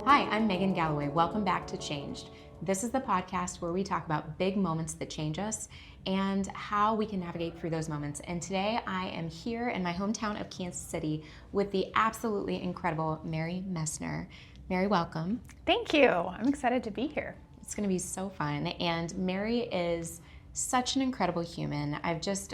Hi, I'm Megan Galloway. Welcome back to Changed. This is the podcast where we talk about big moments that change us and how we can navigate through those moments. And today I am here in my hometown of Kansas City with the absolutely incredible Mary Messner. Mary, welcome. Thank you. I'm excited to be here. It's going to be so fun. And Mary is such an incredible human. I've just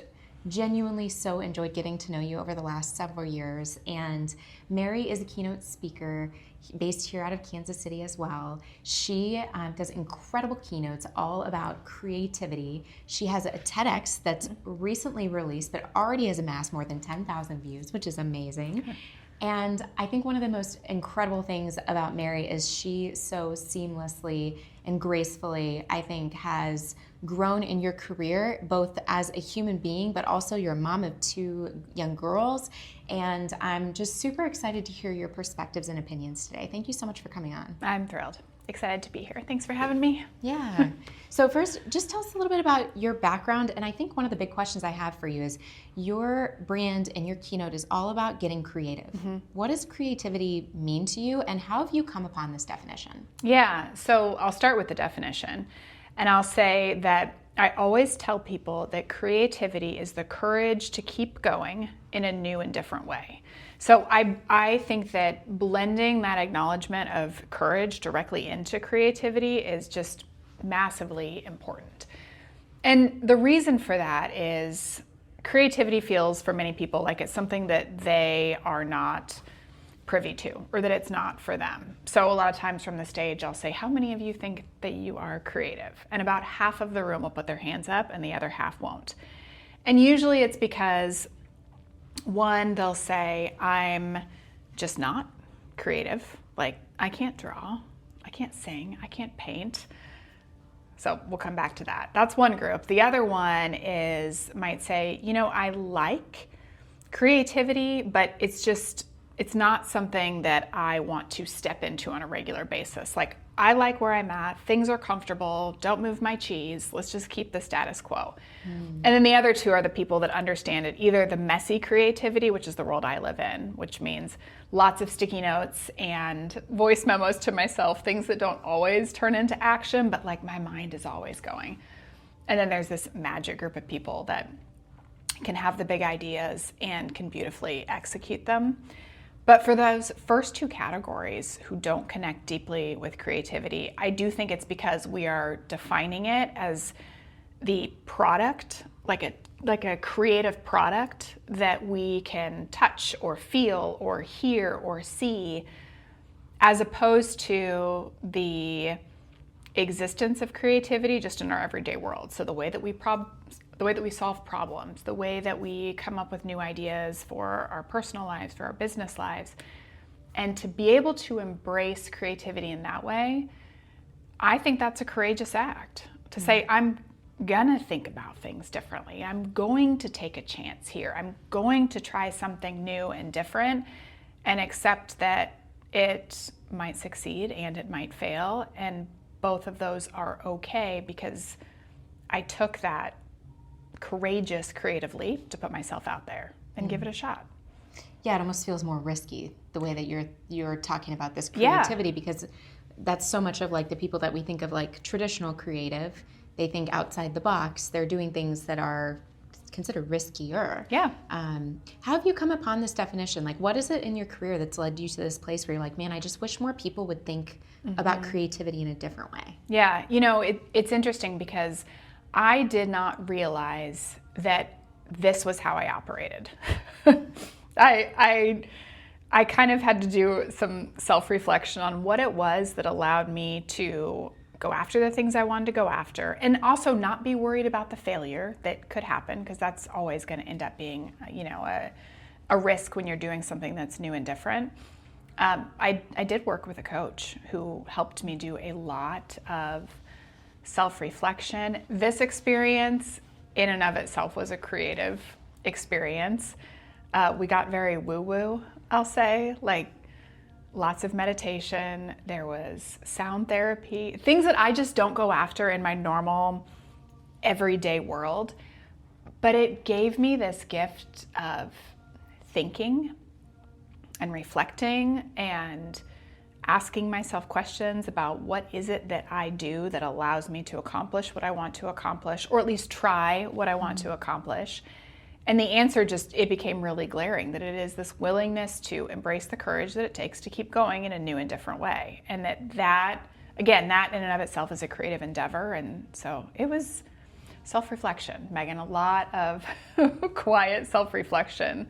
genuinely so enjoyed getting to know you over the last several years. And Mary is a keynote speaker based here out of Kansas City as well. She does incredible keynotes all about creativity. She has a TEDx that's recently released but already has amassed more than 10,000 views, which is amazing. And I think one of the most incredible things about Mary is she so seamlessly and gracefully, I think, has grown in your career, both as a human being, but also you're a mom of two young girls. And I'm just super excited to hear your perspectives and opinions today. Thank you so much for coming on. I'm thrilled. Excited to be here. Thanks for having me. Yeah. So first, just tell us a little bit about your background. And I think one of the big questions I have for you is your brand and your keynote is all about getting creative. Mm-hmm. What does creativity mean to you, and how have you come upon this definition? Yeah, so I'll start with the definition. And I'll say that I always tell people that creativity is the courage to keep going in a new and different way. So I think that blending that acknowledgement of courage directly into creativity is just massively important. And the reason for that is creativity feels for many people like it's something that they are not privy to, or that it's not for them. So a lot of times from the stage, I'll say, how many of you think that you are creative? And about half of the room will put their hands up and the other half won't. And usually it's because, one, they'll say, I'm just not creative. Like, I can't draw, I can't sing, I can't paint. So we'll come back to that. That's one group. The other one might say, I like creativity, but it's not something that I want to step into on a regular basis. Like, I like where I'm at, things are comfortable, don't move my cheese, let's just keep the status quo. And then the other two are the people that understand it, either the messy creativity, which is the world I live in, which means lots of sticky notes and voice memos to myself, things that don't always turn into action, but like my mind is always going. And then there's this magic group of people that can have the big ideas and can beautifully execute them. But for those first two categories who don't connect deeply with creativity, I do think it's because we are defining it as the product, like a creative product that we can touch or feel or hear or see, as opposed to the existence of creativity just in our everyday world. So the way that we solve problems, the way that we come up with new ideas for our personal lives, for our business lives, and to be able to embrace creativity in that way, I think that's a courageous act. To say, I'm gonna think about things differently. I'm going to take a chance here. I'm going to try something new and different and accept that it might succeed and it might fail. And both of those are okay because I took that courageous creative leap to put myself out there and give it a shot. Yeah, it almost feels more risky the way that you're talking about this creativity, because that's so much of like the people that we think of like traditional creative. They think outside the box. They're doing things that are considered riskier. Yeah. How have you come upon this definition? Like, what is it in your career that's led you to this place where you're like, man, I just wish more people would think about creativity in a different way? Yeah, it's interesting because I did not realize that this was how I operated. I kind of had to do some self-reflection on what it was that allowed me to go after the things I wanted to go after, and also not be worried about the failure that could happen, because that's always going to end up being, a risk when you're doing something that's new and different. I did work with a coach who helped me do a lot of self-reflection. This experience in and of itself was a creative experience. We got very woo-woo, I'll say, like lots of meditation. There was sound therapy, things that I just don't go after in my normal everyday world. But it gave me this gift of thinking and reflecting and asking myself questions about what is it that I do that allows me to accomplish what I want to accomplish, or at least try what I want to accomplish. And the answer it became really glaring, that it is this willingness to embrace the courage that it takes to keep going in a new and different way. And that again, that in and of itself is a creative endeavor. And so it was self-reflection, Megan, a lot of quiet self-reflection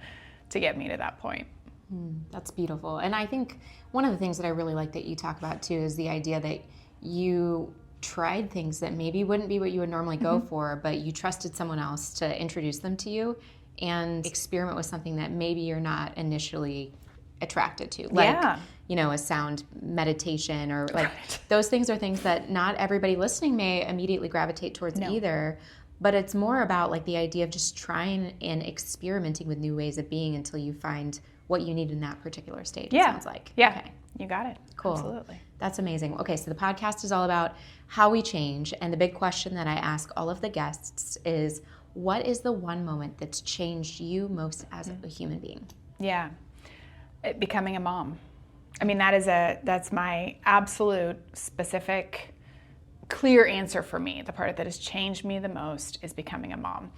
to get me to that point. That's beautiful. And I think one of the things that I really like that you talk about too is the idea that you tried things that maybe wouldn't be what you would normally go for, but you trusted someone else to introduce them to you and experiment with something that maybe you're not initially attracted to. Like, a sound meditation or like those things are things that not everybody listening may immediately gravitate towards either. But it's more about like the idea of just trying and experimenting with new ways of being until you find what you need in that particular stage, it sounds like. Yeah, okay. You got it. Cool. Absolutely. That's amazing. Okay, so the podcast is all about how we change. And the big question that I ask all of the guests is, what is the one moment that's changed you most as a human being? Yeah, becoming a mom. I mean, that's my absolute specific, clear answer for me. The part that has changed me the most is becoming a mom.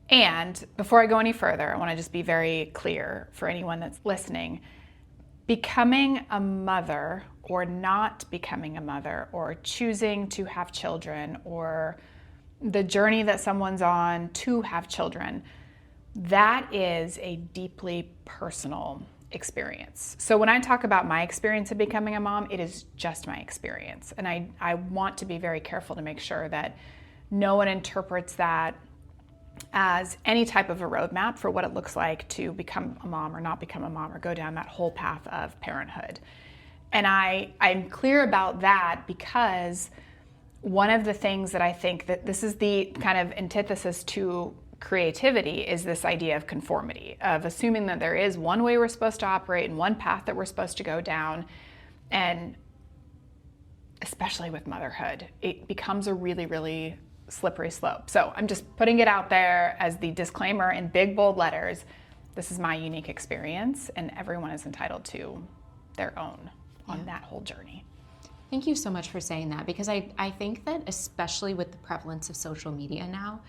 And before I go any further, I want to just be very clear for anyone that's listening. Becoming a mother or not becoming a mother or choosing to have children or the journey that someone's on to have children, that is a deeply personal experience. So when I talk about my experience of becoming a mom, it is just my experience. And I want to be very careful to make sure that no one interprets that as any type of a roadmap for what it looks like to become a mom or not become a mom or go down that whole path of parenthood. And I'm clear about that because one of the things that I think that this is the kind of antithesis to creativity is this idea of conformity, of assuming that there is one way we're supposed to operate and one path that we're supposed to go down. And especially with motherhood, it becomes a really, really slippery slope. So I'm just putting it out there as the disclaimer in big, bold letters. This is my unique experience, and everyone is entitled to their own on that whole journey. Thank you so much for saying that, because I think that especially with the prevalence of social media now,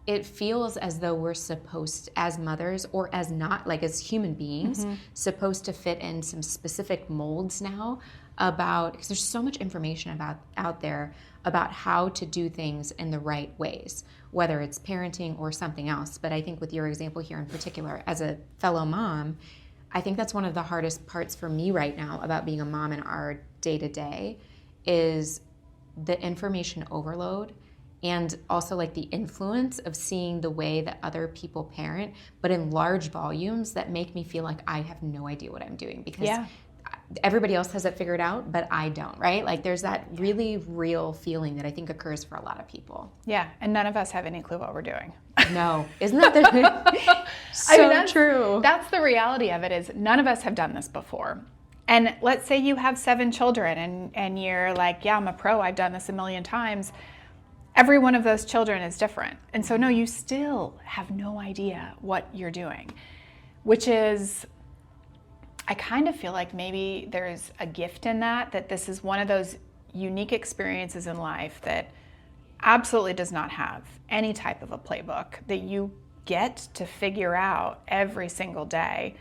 it feels as though we're supposed, as mothers or as not, like as human beings, supposed to fit in some specific molds now about, because there's so much information out there about how to do things in the right ways, whether it's parenting or something else. But I think with your example here in particular, as a fellow mom, I think that's one of the hardest parts for me right now about being a mom in our day-to-day is the information overload and also like the influence of seeing the way that other people parent, but in large volumes that make me feel like I have no idea what I'm doing because everybody else has it figured out, but I don't, right? Like there's that really real feeling that I think occurs for a lot of people. Yeah, and none of us have any clue what we're doing. No, isn't that so true? That's the reality of it, is none of us have done this before. And let's say you have 7 children and you're like, yeah, I'm a pro, I've done this a million times. Every one of those children is different. And so no, you still have no idea what you're doing, which is, I kind of feel like maybe there's a gift in that this is one of those unique experiences in life that absolutely does not have any type of a playbook that you get to figure out every single day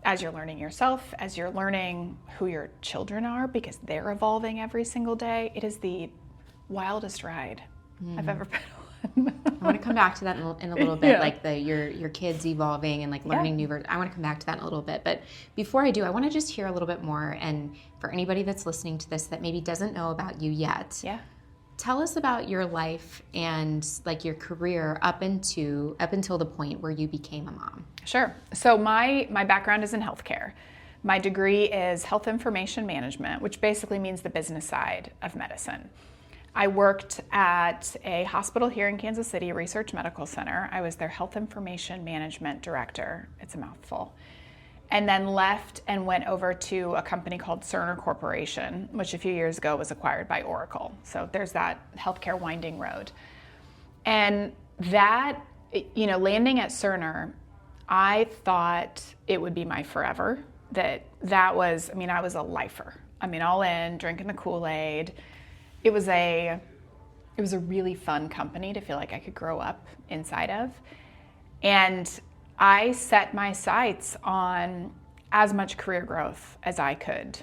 as you're learning yourself, as you're learning who your children are, because they're evolving every single day. It is the wildest ride I've ever been on. I want to come back to that in a little bit, like your kids evolving and like learning new versions. I want to come back to that in a little bit. But before I do, I want to just hear a little bit more. And for anybody that's listening to this that maybe doesn't know about you yet, tell us about your life and like your career up until the point where you became a mom. Sure. So my background is in healthcare. My degree is health information management, which basically means the business side of medicine. I worked at a hospital here in Kansas City, Research Medical Center. I was their health information management director. It's a mouthful. And then left and went over to a company called Cerner Corporation, which a few years ago was acquired by Oracle. So there's that healthcare winding road. And that, landing at Cerner, I thought it would be my forever. that was, I was a lifer. All in, drinking the Kool-Aid. It was a really fun company to feel like I could grow up inside of. And I set my sights on as much career growth as I could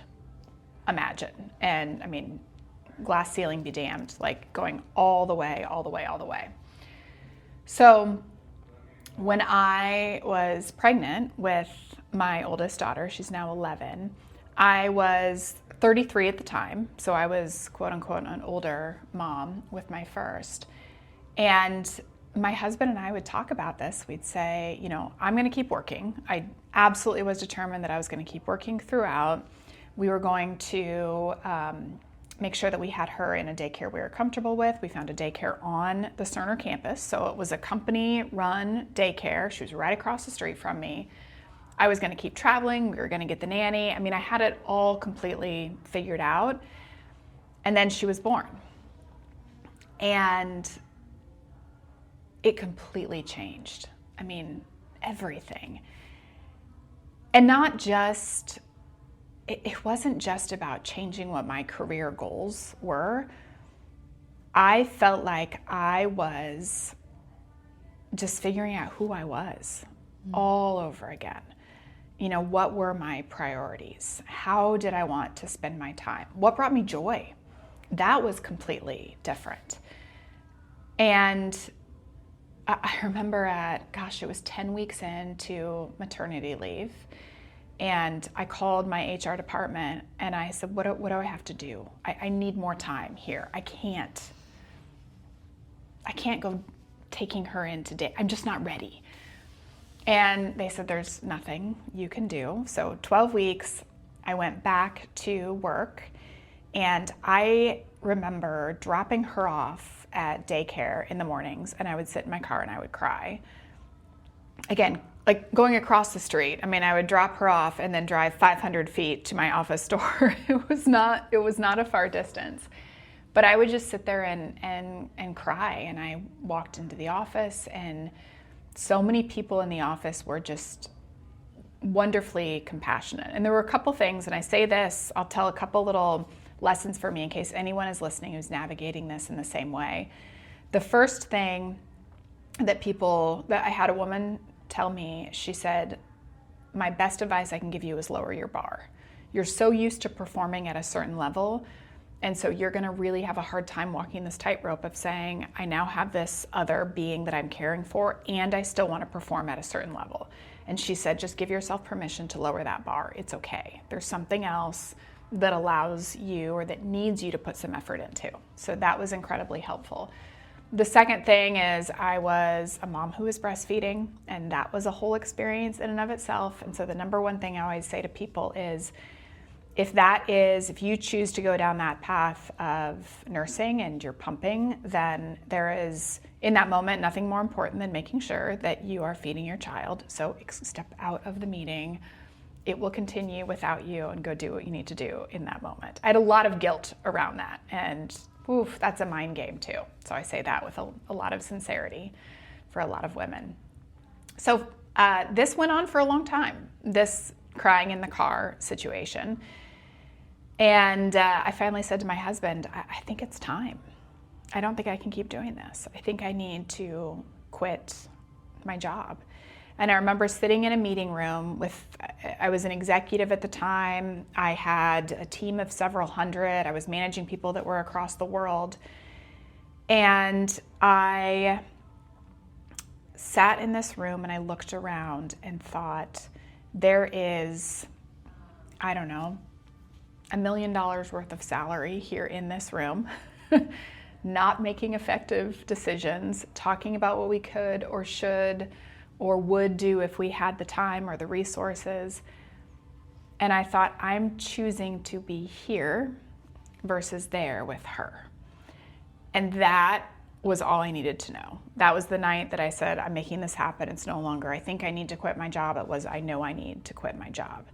imagine. And glass ceiling be damned, like going all the way. So when I was pregnant with my oldest daughter, she's now 11, I was 33 at the time. So I was quote unquote an older mom with my first. And my husband and I would talk about this. We'd say, I'm going to keep working. I absolutely was determined that I was going to keep working throughout. We were going to make sure that we had her in a daycare we were comfortable with. We found a daycare on the Cerner campus. So it was a company-run daycare. She was right across the street from me. I was going to keep traveling. We were going to get the nanny. I had it all completely figured out. And then she was born. And it completely changed. Everything. And not just, it wasn't just about changing what my career goals were. I felt like I was just figuring out who I was all over again. What were my priorities? How did I want to spend my time? What brought me joy? That was completely different. And I remember it was 10 weeks into maternity leave, and I called my HR department and I said, what do I have to do? I need more time here. I can't go taking her in today. I'm just not ready. And they said, there's nothing you can do. So 12 weeks, I went back to work, and I remember dropping her off at daycare in the mornings, and I would sit in my car and I would cry. Again, like going across the street. I would drop her off and then drive 500 feet to my office door. It was not a far distance. But I would just sit there and cry. And I walked into the office, and so many people in the office were just wonderfully compassionate. And there were a couple things, and I say this, I'll tell a couple little lessons for me in case anyone is listening who's navigating this in the same way. The first thing that I had a woman tell me, she said, my best advice I can give you is lower your bar. You're so used to performing at a certain level, and so you're going to really have a hard time walking this tightrope of saying, I now have this other being that I'm caring for, and I still want to perform at a certain level. And she said, just give yourself permission to lower that bar. It's okay. There's something else that allows you or that needs you to put some effort into. So that was incredibly helpful. The second thing is I was a mom who was breastfeeding, and that was a whole experience in and of itself. And so the number one thing I always say to people is, if you choose to go down that path of nursing and you're pumping, then there is, in that moment, nothing more important than making sure that you are feeding your child. So step out of the meeting. It will continue without you, and go do what you need to do in that moment. I had a lot of guilt around that, and that's a mind game too. So I say that with a lot of sincerity for a lot of women. So this went on for a long time, this crying in the car situation. And I finally said to my husband, I think it's time. I don't think I can keep doing this. I think I need to quit my job. And I remember sitting in a meeting room I was an executive at the time. I had a team of several hundred. I was managing people that were across the world. And I sat in this room and I looked around and thought, there is, I don't know, $1 million worth of salary here in this room, not making effective decisions, talking about what we could or should or would do if we had the time or the resources. And I thought, I'm choosing to be here versus there with her. And that was all I needed to know. That was the night that I said, I'm making this happen. It's no longer, I think I need to quit my job. It was, I know I need to quit my job.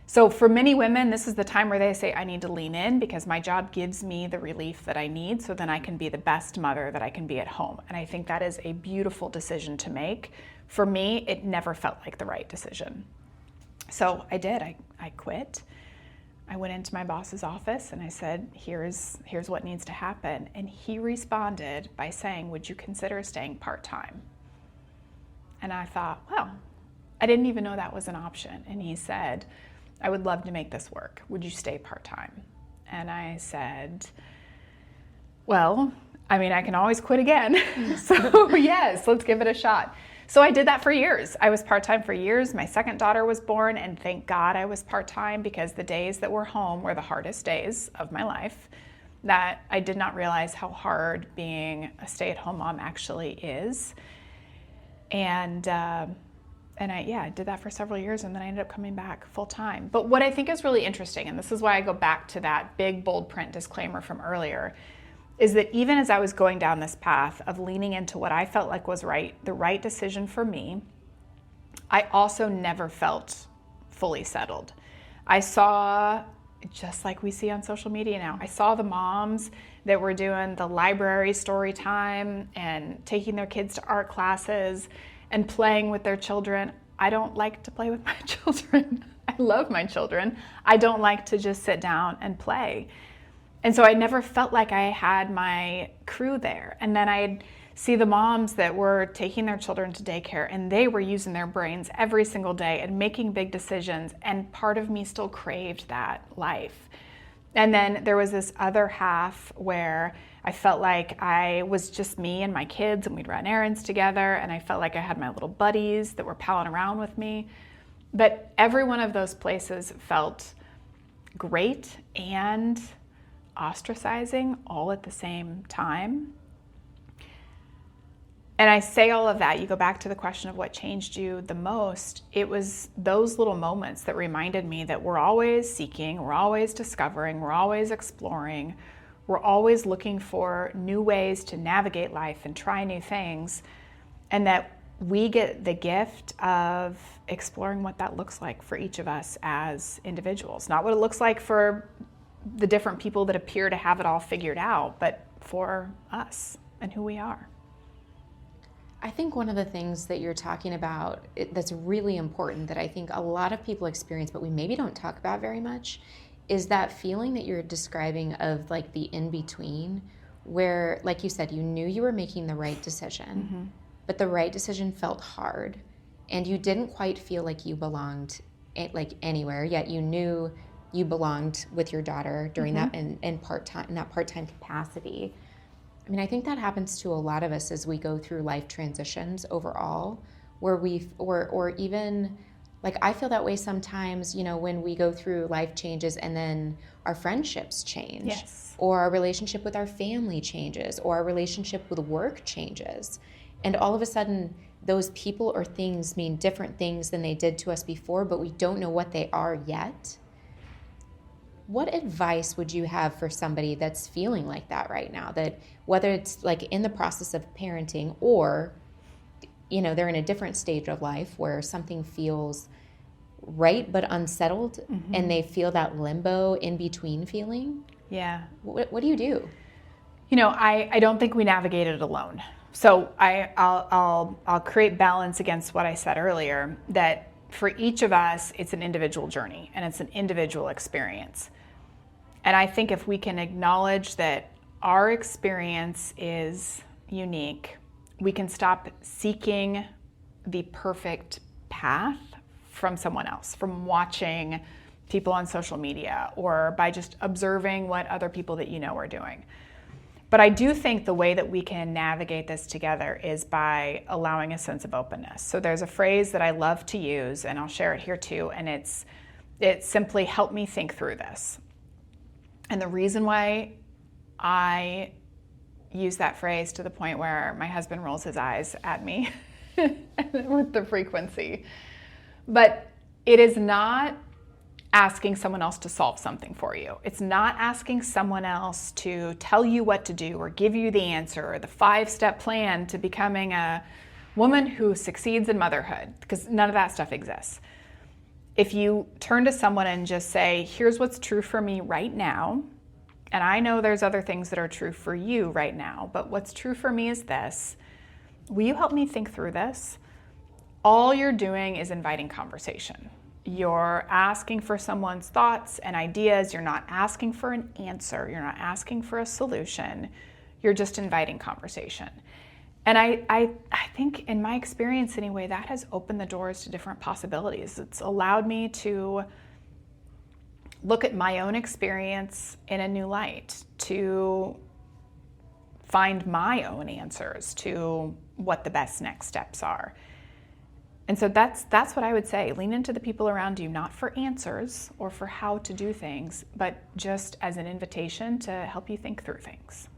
So for many women, this is the time where they say, I need to lean in because my job gives me the relief that I need, so then I can be the best mother that I can be at home. And I think that is a beautiful decision to make. For me, it never felt like the right decision. So I did. I quit. I went into my boss's office and I said, here's what needs to happen. And he responded by saying, would you consider staying part-time? And I thought, well, I didn't even know that was an option. And he said, I would love to make this work. Would you stay part-time? And I said, well, I mean, I can always quit again. So yes, let's give it a shot. So I did that for years. I was part-time for years. My second daughter was born, and thank God I was part-time, because the days that were home were the hardest days of my life. That I did not realize how hard being a stay-at-home mom actually is. And I did that for several years, and then I ended up coming back full-time. But what I think is really interesting, and this is why I go back to that big bold print disclaimer from earlier, is that even as I was going down this path of leaning into what I felt like was the right decision for me, I also never felt fully settled. I saw, just like we see on social media now, I saw the moms that were doing the library story time and taking their kids to art classes and playing with their children. I don't like to play with my children. I love my children. I don't like to just sit down and play. And so I never felt like I had my crew there. And then I'd see the moms that were taking their children to daycare, and they were using their brains every single day and making big decisions. And part of me still craved that life. And then there was this other half where I felt like I was just me and my kids, and we'd run errands together, and I felt like I had my little buddies that were palling around with me. But every one of those places felt great and ostracizing all at the same time. And I say all of that, you go back to the question of what changed you the most. It was those little moments that reminded me that we're always seeking, we're always discovering, we're always exploring, we're always looking for new ways to navigate life and try new things, and that we get the gift of exploring what that looks like for each of us as individuals. Not what it looks like for the different people that appear to have it all figured out, but for us and who we are. I think one of the things that you're talking about that's really important, that I think a lot of people experience, but we maybe don't talk about very much, is that feeling that you're describing of like the in-between, where, like you said, you knew you were making the right decision, but the right decision felt hard, and you didn't quite feel like you belonged like anywhere, yet you knew you belonged with your daughter during that in part-time capacity. I mean, I think that happens to a lot of us as we go through life transitions overall, where or even, like, I feel that way sometimes, you know, when we go through life changes and then our friendships change. Yes. Or our relationship with our family changes, or our relationship with work changes. And all of a sudden, those people or things mean different things than they did to us before, but we don't know what they are yet. What advice would you have for somebody that's feeling like that right now? That whether it's like in the process of parenting, or, you know, they're in a different stage of life where something feels right but unsettled, and they feel that limbo in between feeling. Yeah. What do you do? You know, I don't think we navigate it alone. So I'll create balance against what I said earlier, that for each of us, it's an individual journey and it's an individual experience. And I think if we can acknowledge that our experience is unique, we can stop seeking the perfect path from someone else, from watching people on social media or by just observing what other people that you know are doing. But I do think the way that we can navigate this together is by allowing a sense of openness. So there's a phrase that I love to use, and I'll share it here too, and it's simply help me think through this. And the reason why I use that phrase to the point where my husband rolls his eyes at me with the frequency, but it is not asking someone else to solve something for you. It's not asking someone else to tell you what to do or give you the answer or the 5-step plan to becoming a woman who succeeds in motherhood, because none of that stuff exists. If you turn to someone and just say, here's what's true for me right now, and I know there's other things that are true for you right now, but what's true for me is this. Will you help me think through this? All you're doing is inviting conversation. You're asking for someone's thoughts and ideas. You're not asking for an answer. You're not asking for a solution. You're just inviting conversation. And I think in my experience anyway, that has opened the doors to different possibilities. It's allowed me to look at my own experience in a new light, to find my own answers to what the best next steps are. And so that's what I would say. Lean into the people around you, not for answers or for how to do things, but just as an invitation to help you think through things.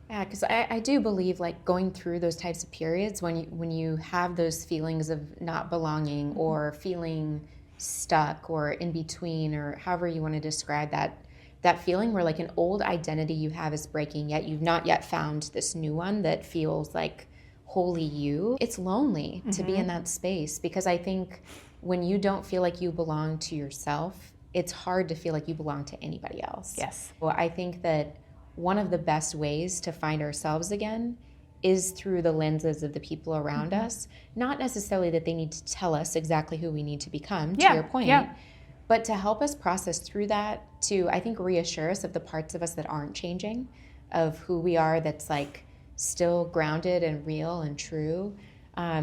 Yeah, because I do believe like going through those types of periods when you have those feelings of not belonging or feeling stuck or in between or however you want to describe that feeling where like an old identity you have is breaking, yet you've not yet found this new one that feels like wholly you. It's lonely to be in that space, because I think when you don't feel like you belong to yourself, it's hard to feel like you belong to anybody else. Yes. Well, I think that one of the best ways to find ourselves again is through the lenses of the people around us. Not necessarily that they need to tell us exactly who we need to become, to your point, but to help us process through that, to, I think, reassure us of the parts of us that aren't changing, of who we are that's like still grounded and real and true.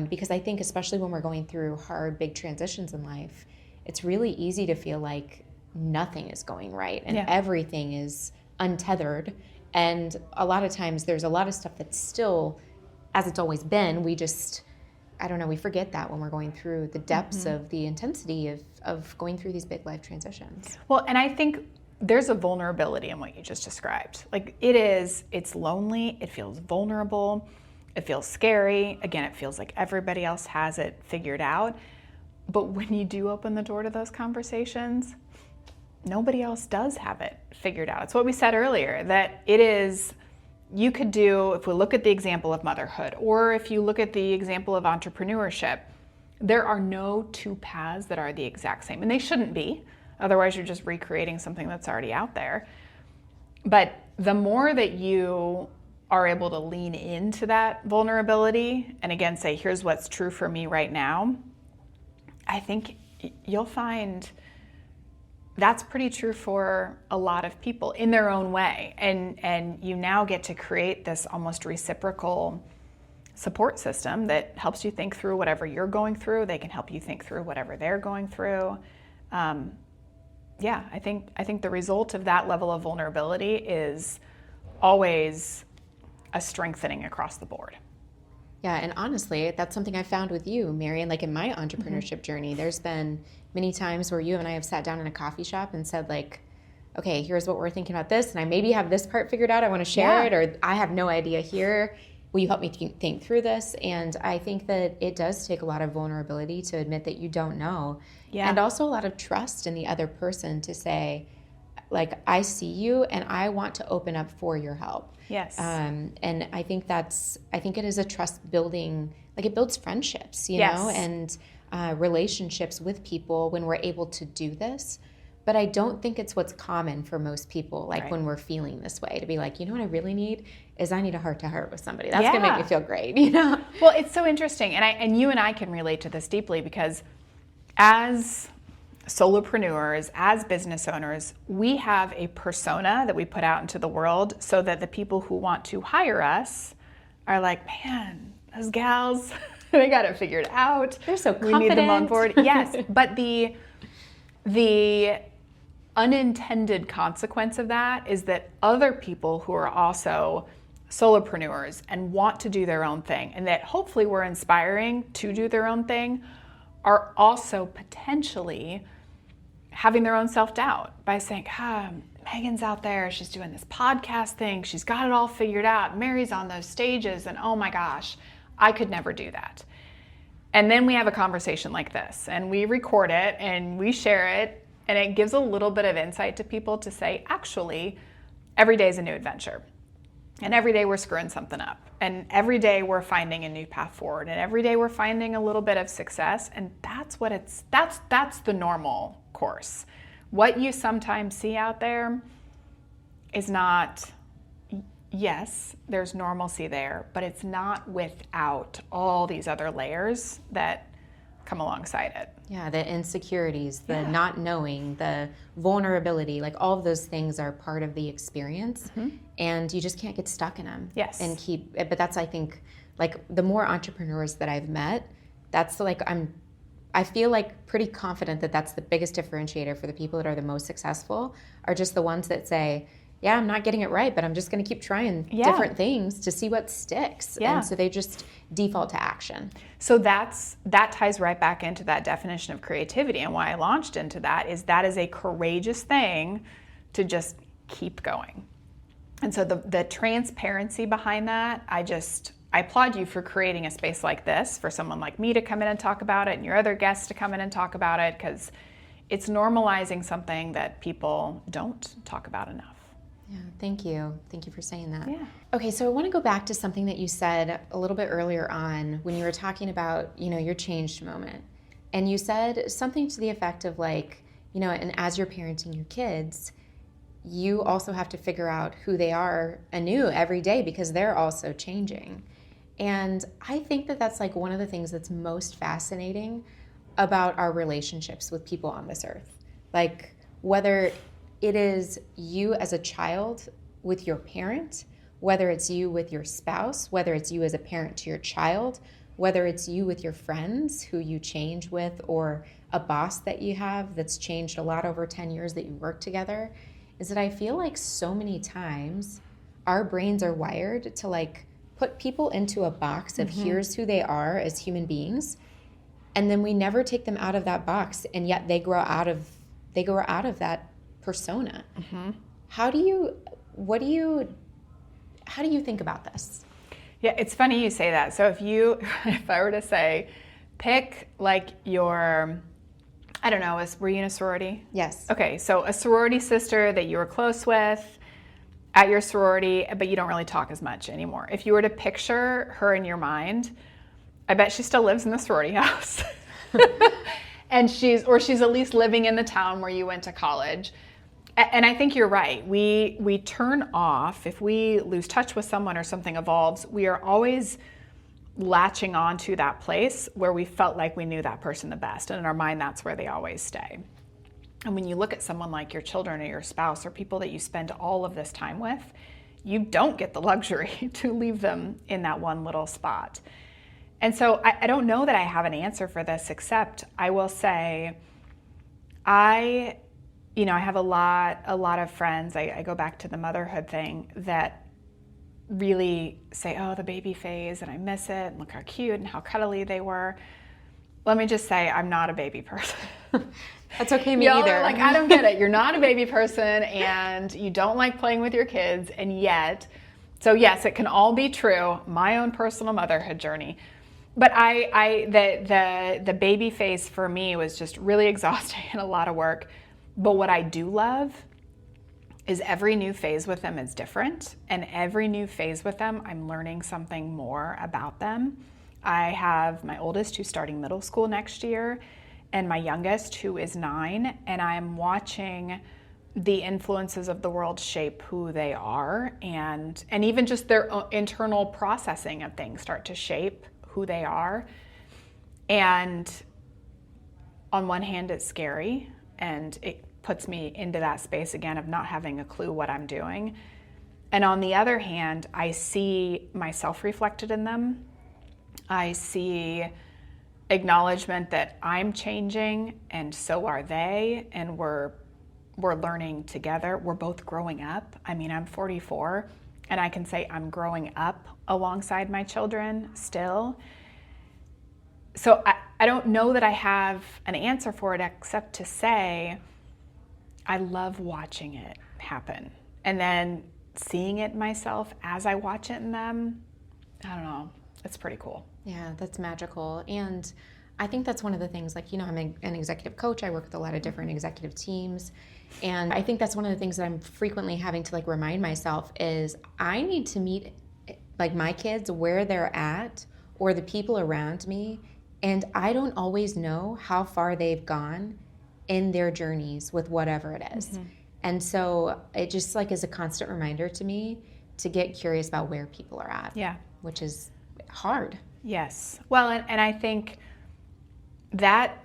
Because I think especially when we're going through hard, big transitions in life, it's really easy to feel like nothing is going right and everything is untethered. And a lot of times there's a lot of stuff that's still as it's always been. We just, I don't know, we forget that when we're going through the depths of the intensity of going through these big life transitions. Well, and I think there's a vulnerability in what you just described. Like it's lonely, it feels vulnerable, it feels scary. Again, it feels like everybody else has it figured out. But when you do open the door to those conversations, nobody else does have it figured out. It's what we said earlier, that it is, you could do, if we look at the example of motherhood, or if you look at the example of entrepreneurship, there are no two paths that are the exact same, and they shouldn't be. Otherwise, you're just recreating something that's already out there. But the more that you are able to lean into that vulnerability and again say, here's what's true for me right now, I think you'll find that's pretty true for a lot of people in their own way. And you now get to create this almost reciprocal support system that helps you think through whatever you're going through. They can help you think through whatever they're going through. I think the result of that level of vulnerability is always a strengthening across the board. Yeah, and honestly, that's something I found with you, Marian, like in my entrepreneurship journey. There's been many times where you and I have sat down in a coffee shop and said like, okay, here's what we're thinking about this, and I maybe have this part figured out, I want to share it, or I have no idea here. Will you help me think through this? And I think that it does take a lot of vulnerability to admit that you don't know. Yeah. And also a lot of trust in the other person to say, like, I see you and I want to open up for your help. Yes. And I think it is a trust building, like it builds friendships, you know, and relationships with people when we're able to do this. But I don't think it's what's common for most people, like when we're feeling this way, to be like, you know what I really need is I need a heart-to-heart with somebody. That's going to make me feel great, you know? Well, it's so interesting. And you and I can relate to this deeply because as solopreneurs, as business owners, we have a persona that we put out into the world so that the people who want to hire us are like, man, those gals, they got it figured out. They're so confident. We need them on board. Yes, but the unintended consequence of that is that other people who are also solopreneurs and want to do their own thing, and that hopefully we're inspiring to do their own thing, are also potentially having their own self-doubt by saying, Megan's out there, she's doing this podcast thing, she's got it all figured out, Mary's on those stages, and oh my gosh, I could never do that. And then we have a conversation like this, and we record it, and we share it, and it gives a little bit of insight to people to say, actually, every day is a new adventure. And every day we're screwing something up. And every day we're finding a new path forward. And every day we're finding a little bit of success. And that's the normal course. What you sometimes see out there is not, yes, there's normalcy there, but it's not without all these other layers that come alongside it. Yeah, the insecurities, the not knowing, the vulnerability, like all of those things are part of the experience, and you just can't get stuck in them. Yes. And but that's, I think, like the more entrepreneurs that I've met, that's like, I feel like pretty confident that that's the biggest differentiator for the people that are the most successful, are just the ones that say, yeah, I'm not getting it right, but I'm just going to keep trying different things to see what sticks. Yeah. And so they just default to action. So that ties right back into that definition of creativity, and why I launched into that is a courageous thing to just keep going. And so the transparency behind that, I applaud you for creating a space like this for someone like me to come in and talk about it, and your other guests to come in and talk about it, because it's normalizing something that people don't talk about enough. Yeah, thank you. Thank you for saying that. Yeah. Okay, so I want to go back to something that you said a little bit earlier on when you were talking about, your changed moment. And you said something to the effect of like, and as you're parenting your kids, you also have to figure out who they are anew every day because they're also changing. And I think that that's like one of the things that's most fascinating about our relationships with people on this earth. Like whether it is you as a child with your parent, whether it's you with your spouse, whether it's you as a parent to your child, whether it's you with your friends who you change with, or a boss that you have that's changed a lot over 10 years that you work together, is that I feel like so many times our brains are wired to like put people into a box of here's who they are as human beings, and then we never take them out of that box, and yet they grow out of that persona. How do you think about this? Yeah, it's funny you say that. So if I were to say, pick like your, I don't know, were you in a sorority? Yes. Okay, so a sorority sister that you were close with at your sorority, but you don't really talk as much anymore. If you were to picture her in your mind, I bet she still lives in the sorority house. And she's at least living in the town where you went to college. And I think you're right. We turn off, if we lose touch with someone or something evolves, we are always latching on to that place where we felt like we knew that person the best. And in our mind, that's where they always stay. And when you look at someone like your children or your spouse or people that you spend all of this time with, you don't get the luxury to leave them in that one little spot. And so I don't know that I have an answer for this, except I will say I have a lot of friends, I go back to the motherhood thing, that really say, oh, the baby phase, and I miss it, and look how cute and how cuddly they were. Let me just say, I'm not a baby person. That's okay, me Y'all either. are like, I don't get it. You're not a baby person, and you don't like playing with your kids, and yet, so yes, it can all be true, my own personal motherhood journey. But the baby phase for me was just really exhausting and a lot of work. But what I do love is every new phase with them is different. And every new phase with them, I'm learning something more about them. I have my oldest who's starting middle school next year, and my youngest who is 9. And I'm watching the influences of the world shape who they are. And even just their internal processing of things start to shape who they are. And on one hand, it's scary, and it puts me into that space again of not having a clue what I'm doing. And on the other hand, I see myself reflected in them. I see acknowledgement that I'm changing, and so are they, and we're learning together. We're both growing up. I mean, I'm 44, and I can say I'm growing up alongside my children still. So I don't know that I have an answer for it, except to say I love watching it happen, and then seeing it myself as I watch it in them. I don't know. It's pretty cool. Yeah, that's magical. And I think that's one of the things, like, I'm an executive coach. I work with a lot of different executive teams. And I think that's one of the things that I'm frequently having to remind myself is I need to meet my kids where they're at, or the people around me. And I don't always know how far they've gone in their journeys with whatever it is. Mm-hmm. And so it just is a constant reminder to me to get curious about where people are at. Yeah. Which is hard. Yes. Well, and I think that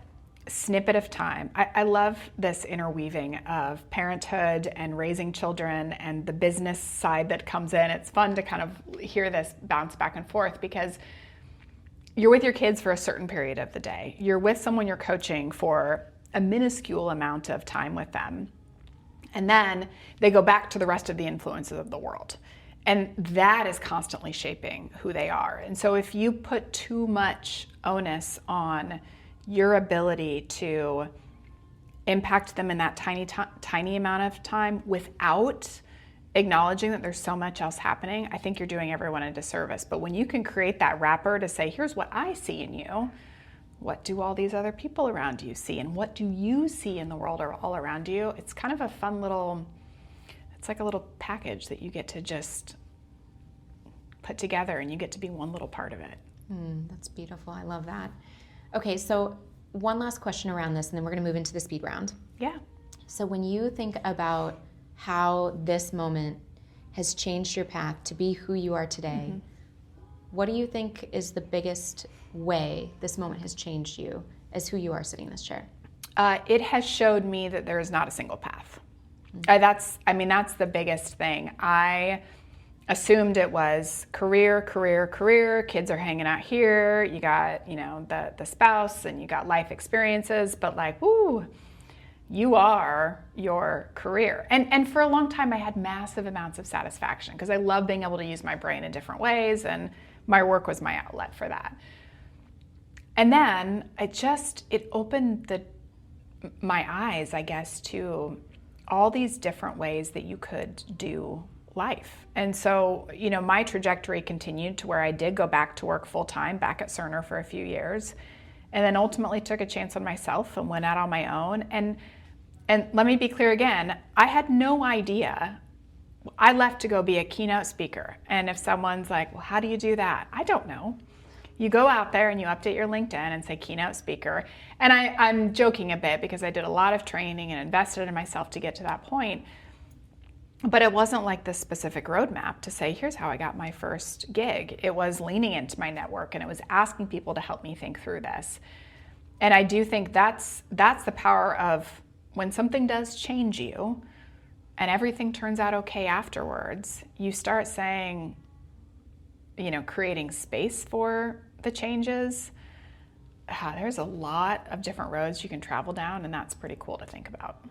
snippet of time, I love this interweaving of parenthood and raising children and the business side that comes in. It's fun to kind of hear this bounce back and forth because you're with your kids for a certain period of the day. You're with someone you're coaching for a minuscule amount of time with them. And then they go back to the rest of the influences of the world. And that is constantly shaping who they are. And so if you put too much onus on your ability to impact them in that tiny amount of time without acknowledging that there's so much else happening, I think you're doing everyone a disservice. But when you can create that wrapper to say, here's what I see in you, what do all these other people around you see? And what do you see in the world or all around you? It's kind of a fun little, it's like a little package that you get to just put together and you get to be one little part of it. That's beautiful. I love that. Okay, so one last question around this, and then we're going to move into the speed round. Yeah. So when you think about how this moment has changed your path to be who you are today, what do you think is the biggest way this moment has changed you as who you are sitting in this chair? It has showed me that there is not a single path. That's the biggest thing. I assumed it was career, kids are hanging out here, you got, the spouse and you got life experiences, but like, woo, you are your career. And for a long time I had massive amounts of satisfaction because I love being able to use my brain in different ways, and my work was my outlet for that. And then it opened my eyes, I guess, to all these different ways that you could do life. And so, my trajectory continued to where I did go back to work full time back at Cerner for a few years, and then ultimately took a chance on myself and went out on my own. And let me be clear again, I had no idea. I left to go be a keynote speaker. And if someone's like, well, how do you do that? I don't know. You go out there and you update your LinkedIn and say keynote speaker. And I'm joking a bit because I did a lot of training and invested in myself to get to that point. But it wasn't like this specific roadmap to say, here's how I got my first gig. It was leaning into my network, and it was asking people to help me think through this. And I do think that's the power of when something does change you and everything turns out okay afterwards, you start saying, creating space for the changes. There's a lot of different roads you can travel down, and that's pretty cool to think about.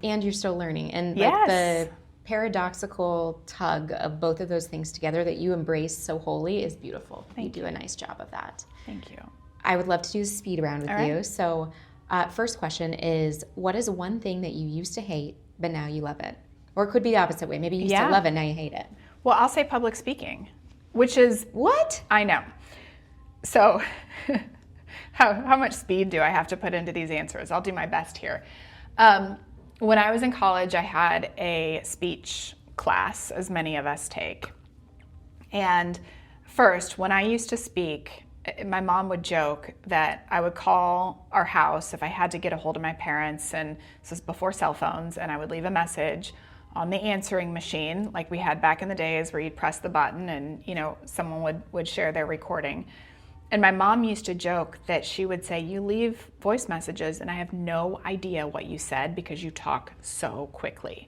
And you're still learning. And yes. Like the paradoxical tug of both of those things together that you embrace so wholly is beautiful. Thank you. Do a nice job of that. Thank you. I would love to do a speed round with All you. right. So first question is, what is one thing that you used to hate, but now you love it? Or it could be the opposite way. Maybe you used to love it, now you hate it. Well, I'll say public speaking, which is... What? I know. So how much speed do I have to put into these answers? I'll do my best here. When I was in college, I had a speech class, as many of us take. And first, when I used to speak, my mom would joke that I would call our house if I had to get a hold of my parents, and this was before cell phones, and I would leave a message on the answering machine like we had back in the days where you'd press the button and someone would share their recording. And my mom used to joke that she would say, you leave voice messages and I have no idea what you said because you talk so quickly.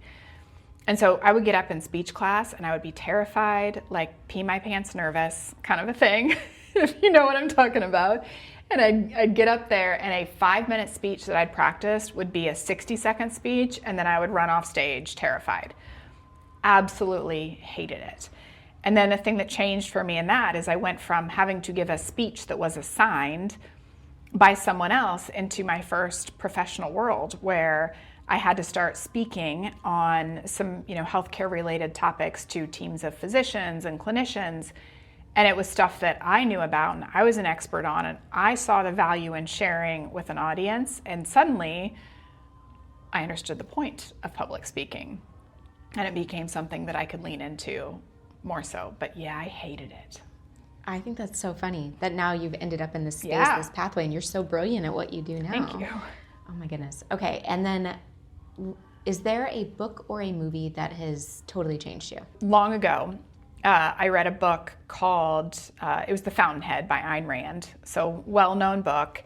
And so I would get up in speech class and I would be terrified, like pee my pants nervous kind of a thing, if you know what I'm talking about. And I'd get up there and a 5-minute speech that I'd practiced would be a 60-second speech, and then I would run off stage terrified. Absolutely hated it. And then the thing that changed for me in that is I went from having to give a speech that was assigned by someone else into my first professional world where I had to start speaking on some, healthcare related topics to teams of physicians and clinicians. And it was stuff that I knew about and I was an expert on, and I saw the value in sharing with an audience. And suddenly I understood the point of public speaking, and it became something that I could lean into more so. But yeah, I hated it. I think that's so funny that now you've ended up in this space, this pathway, and you're so brilliant at what you do now. Thank you. Oh my goodness. Okay, and then is there a book or a movie that has totally changed you? Long ago, I read a book called, it was The Fountainhead by Ayn Rand, so well-known book.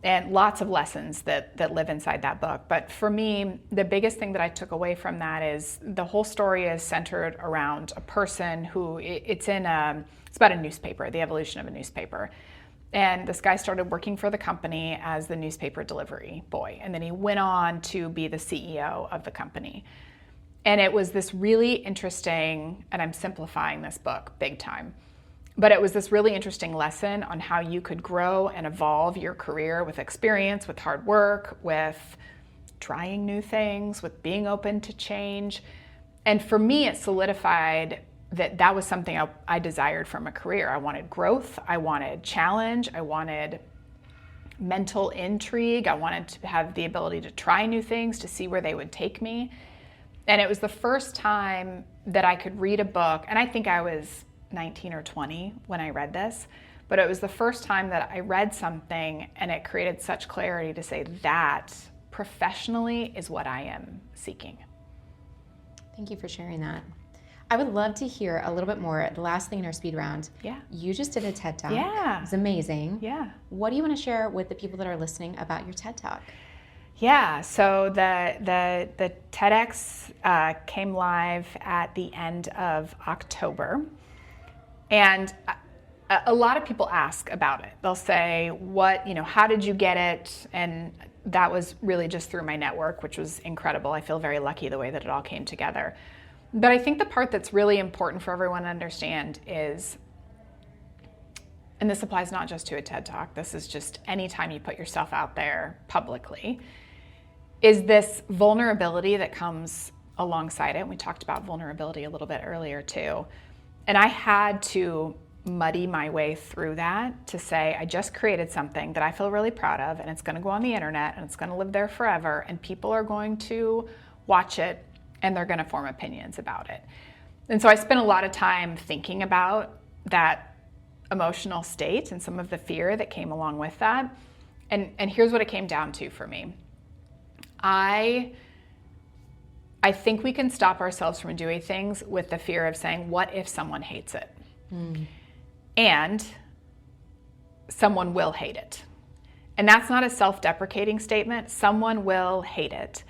and lots of lessons that live inside that book. But for me, the biggest thing that I took away from that is the whole story is centered around a person who, it's about a newspaper, the evolution of a newspaper. And this guy started working for the company as the newspaper delivery boy. And then he went on to be the CEO of the company. And it was this really interesting, and I'm simplifying this book big time, but it was this really interesting lesson on how you could grow and evolve your career with experience, with hard work, with trying new things, with being open to change. And for me, it solidified that was something I desired from a career. I wanted growth, I wanted challenge, I wanted mental intrigue, I wanted to have the ability to try new things, to see where they would take me. And it was the first time that I could read a book, and I think I was 19 or 20 when I read this, but it was the first time that I read something and it created such clarity to say that professionally is what I am seeking. Thank you for sharing that. I would love to hear a little bit more. The last thing in our speed round. Yeah. You just did a TED Talk. Yeah. It's amazing. Yeah. What do you want to share with the people that are listening about your TED Talk? Yeah, so the TEDx came live at the end of October, and a lot of people ask about it. They'll say, how did you get it? And that was really just through my network, which was incredible. I feel very lucky the way that it all came together. But I think the part that's really important for everyone to understand is, and this applies not just to a TED Talk, this is just anytime you put yourself out there publicly, is this vulnerability that comes alongside it. And we talked about vulnerability a little bit earlier too. And I had to muddy my way through that to say, I just created something that I feel really proud of, and it's going to go on the internet, and it's going to live there forever, and people are going to watch it, and they're going to form opinions about it. And so I spent a lot of time thinking about that emotional state and some of the fear that came along with that. And here's what it came down to for me. I think we can stop ourselves from doing things with the fear of saying, what if someone hates it? And someone will hate it. And that's not a self-deprecating statement. Someone will hate it.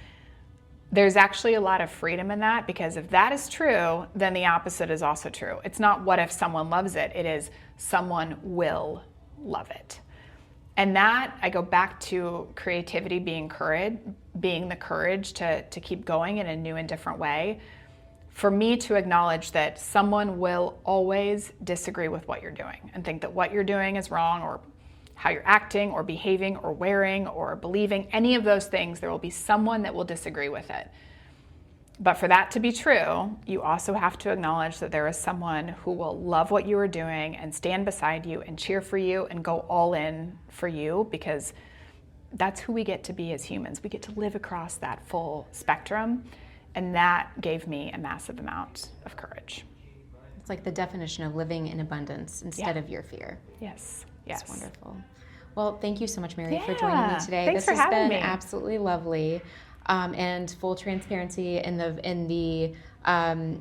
There's actually a lot of freedom in that, because if that is true, then the opposite is also true. It's not what if someone loves it, it is someone will love it. And that, I go back to creativity being the courage to keep going in a new and different way. For me to acknowledge that someone will always disagree with what you're doing and think that what you're doing is wrong, or how you're acting or behaving or wearing or believing, any of those things, there will be someone that will disagree with it. But for that to be true, you also have to acknowledge that there is someone who will love what you are doing and stand beside you and cheer for you and go all in for you, because that's who we get to be as humans. We get to live across that full spectrum, and that gave me a massive amount of courage. It's like the definition of living in abundance instead of your fear. Yes. That's wonderful. Well, thank you so much, Mary, for Yeah. joining me today. Thanks This for has having been me. absolutely lovely. And full transparency in the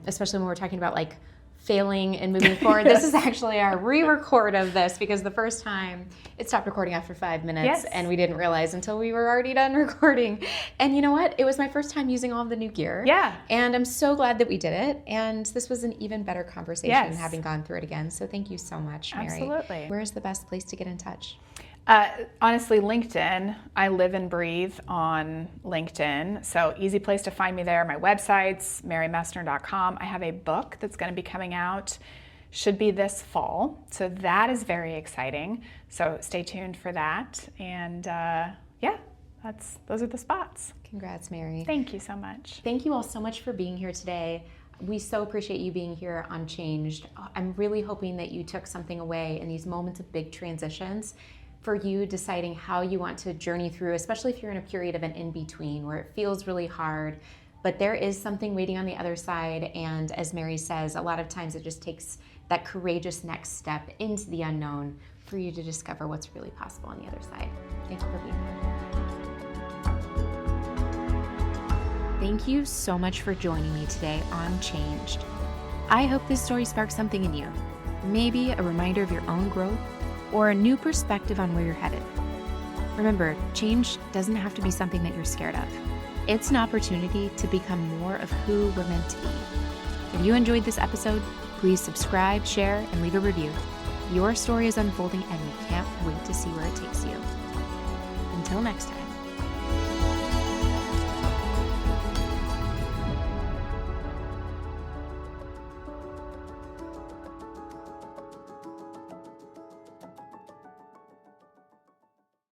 especially when we're talking about like failing and moving forward. This is actually our re-record of this, because the first time it stopped recording after 5 minutes, and we didn't realize until we were already done recording. And you know what? It was my first time using all of the new gear. Yeah. And I'm so glad that we did it. And this was an even better conversation having gone through it again. So thank you so much, Mary. Absolutely. Where is the best place to get in touch? Honestly, LinkedIn. I live and breathe on LinkedIn. So easy place to find me there. My website's marymessner.com. I have a book that's going to be coming out, should be this fall. So that is very exciting. So stay tuned for that. And those are the spots. Congrats, Mary. Thank you so much. Thank you all so much for being here today. We so appreciate you being here on Changed. I'm really hoping that you took something away in these moments of big transitions, for you deciding how you want to journey through, especially if you're in a period of an in-between where it feels really hard, but there is something waiting on the other side. And as Mary says, a lot of times it just takes that courageous next step into the unknown for you to discover what's really possible on the other side. Thank you for being here. Thank you so much for joining me today on Changed. I hope this story sparks something in you. Maybe a reminder of your own growth, or a new perspective on where you're headed. Remember, change doesn't have to be something that you're scared of. It's an opportunity to become more of who we're meant to be. If you enjoyed this episode, please subscribe, share, and leave a review. Your story is unfolding, and we can't wait to see where it takes you. Until next time.